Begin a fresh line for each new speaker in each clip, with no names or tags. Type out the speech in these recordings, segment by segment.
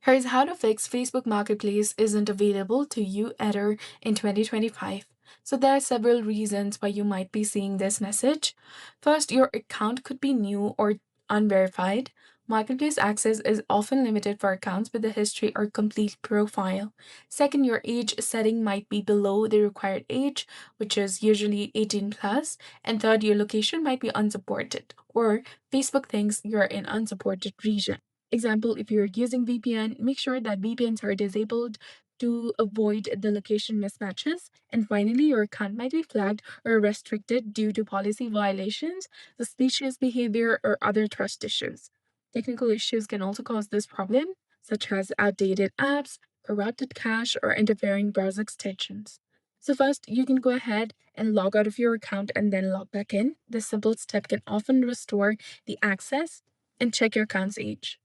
Here's how to fix Facebook Marketplace isn't available to you error in 2025. So there are several reasons why you might be seeing this message. First, your account could be new or unverified. Marketplace access is often limited for accounts with a history or complete profile. Second, your age setting might be below the required age, which is usually 18 plus. And third, your location might be unsupported, or Facebook thinks you're in unsupported region. Example, if you're using VPN, make sure that VPNs are disabled to avoid the location mismatches. And finally, your account might be flagged or restricted due to policy violations, suspicious behavior, or other trust issues. Technical issues can also cause this problem, such as outdated apps, corrupted cache, or interfering browser extensions. So first, you can go ahead and log out of your account and then log back in. This simple step can often restore the access and check your account's age.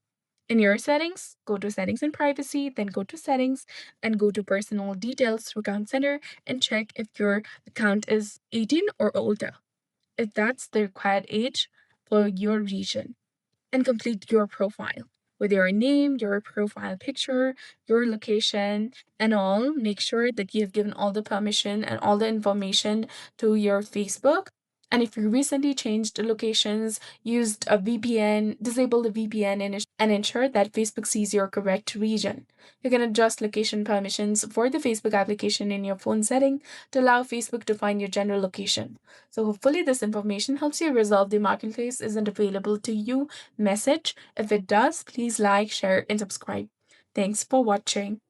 In your settings, go to Settings and Privacy, then go to Settings and go to Personal Details through Account Center and check if your account is 18 or older, if that's the required age for your region, and complete your profile with your name, your profile picture, your location, and all. Make sure that you've given all the permission and all the information to your Facebook. And if you recently changed the locations, used a VPN, disable the VPN and ensure that Facebook sees your correct region. You can adjust location permissions for the Facebook application in your phone setting to allow Facebook to find your general location. So hopefully this information helps you resolve the marketplace isn't available to you message. If it does, please like, share, and subscribe. Thanks for watching.